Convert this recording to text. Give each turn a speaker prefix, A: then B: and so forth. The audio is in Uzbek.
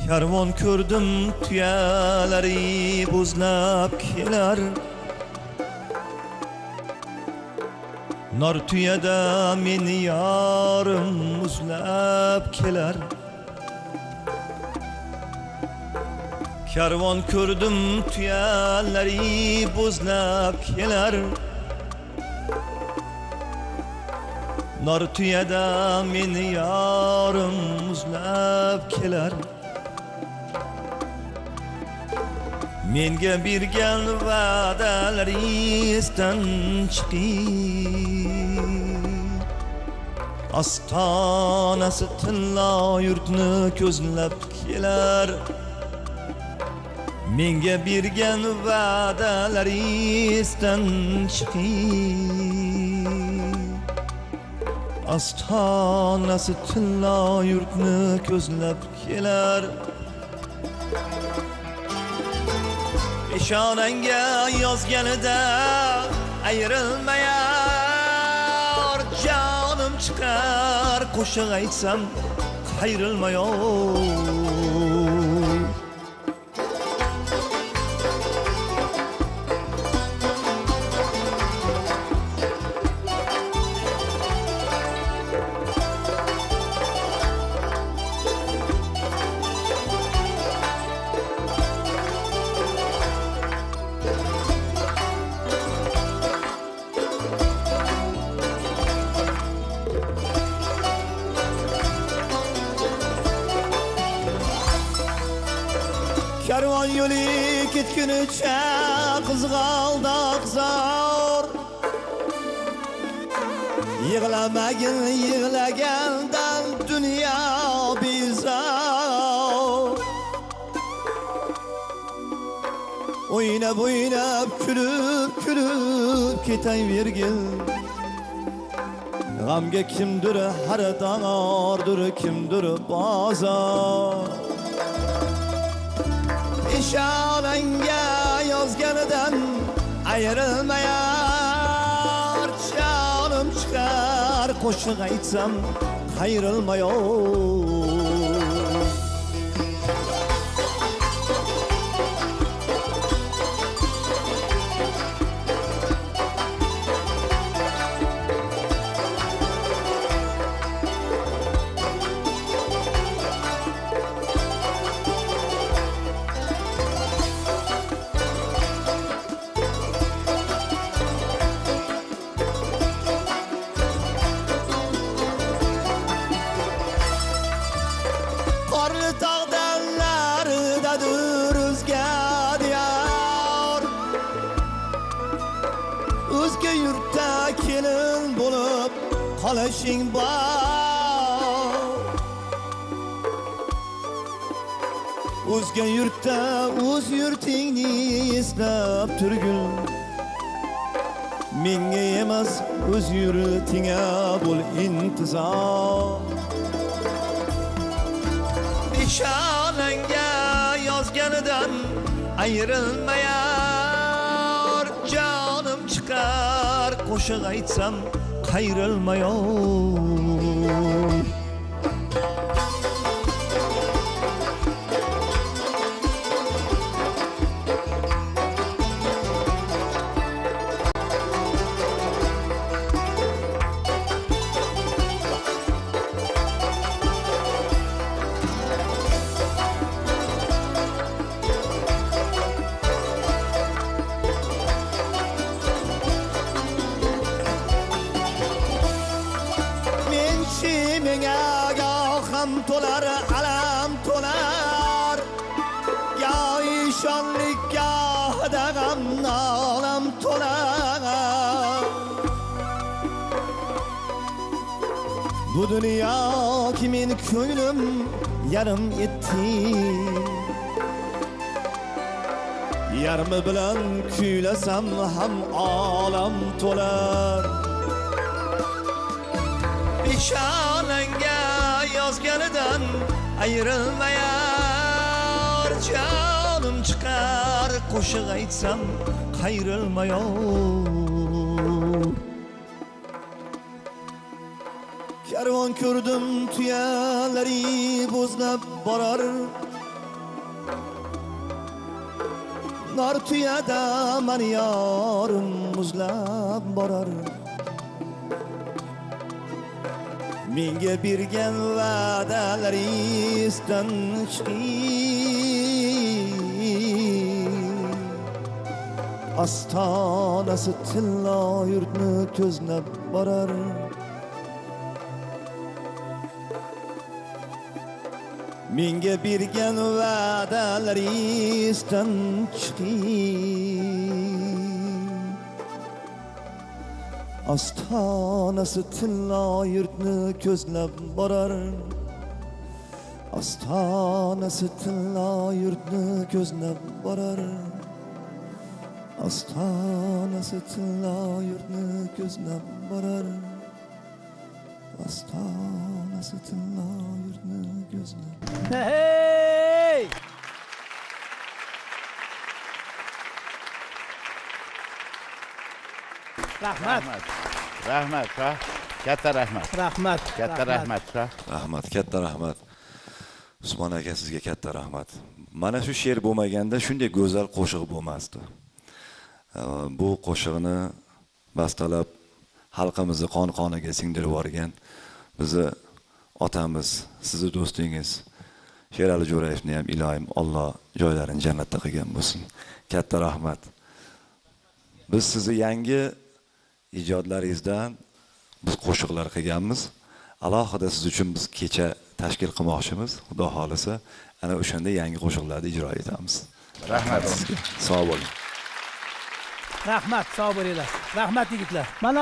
A: Karvon ko'rdim tuyalari bo'zlab kelar. Nar tuyada meni yorim muzlab kelar. Karvon ko'rdim tuyalari bo'zlab kelar. Nar tuyada meni yorim muzlab kelar. Menga bergan va'dalari esdan chiqib, ostonasi tilla yurtni ko'zlab kelar. Menga bergan va'dalari esdan chiqib, ostonasi tilla yurtni ko'zlab kelar. Peshonangga yozganida ayrilmayar, jonim chiqar qo'shiq aytsam qayrilmayar. Karvon yo'li ketgunicha qizg'aldoq zor. Yig'lamagin yig'lagandan dunyo bezor. O'ynab o'ynab kulib kulib ketavergin. G'amga kimdir xaridordir, kimdir bozor. Peshonangga yozganidan ayrilmayar, jonim chiqar qo'shiq aytsam qayrilmayar. Qorli tog'danlaridadir o'zga diyar, o'zga yurtda kelin bo'lib qolishing bor. O'zga yurtda o'z yurtingni eslab turgin. Menga emas o'z yurtingga bo'l intizor. Peshonangga yozganidan ayrilmayar, jonim chiqar qo'shiq aytsam qayrilmayar. Menga goham to'lar, alam to'lar, goh ishonlik gohida g'am nolam to'lar. Bu dunyo ki men ko'nglim yarim etdi, yarmi bilan kuylasam ham olam to'lar. Peshonangga yozganidan ayrilmayar, jonim chiqar qo'shiq aytsam qayrilmayar. Karvon ko'rdim tuyalari bo'zlab borar, Nar tuyada mani yorim muzlab borar. Menga bergan va'dalari esdan chiqib, ostonasi tillo yurtni ko'zlab borar. Menga bergan va'dalari esdan chiqib, ostonasi tillo yurtni ko'zlab borar. Ostonasi tillo yurtni ko'zlab borar. Ostonasi tillo yurtni ko'zlab borar. Ostonasi tillo yurtni ko'zlab.
B: Hey! Rahmat.
C: Rahmat, katta rahmat.
B: Rahmat.
C: Katta rahmat.
D: Rahmat, katta rahmat. Usmon aka sizga katta rahmat. Mana shu she'r bo'lmaganda shunday go'zal qo'shiq bo'lmasdi. Bu qo'shiqni bastalab xalqimizni qon-qoniga singdirib yuborgan bizni otamiz, sizni do'stingiz Sherali Jo'rayevni ham ilohim Alloh joylarini jannatda qilgan bo'lsin. Katta rahmat. Biz sizni yangi ijodlaringizdan biz qo'shiqlar qilganmiz. Alohida siz uchun biz kecha tashkil qilmoqchimiz. Xudo xolisa, ana o'shanda yangi qo'shiqlarni ijro etamiz.
C: Rahmat
D: sizga. Sog' bo'ling.
B: Rahmat, sog' bo'linglar. Rahmat yigitlar. Mana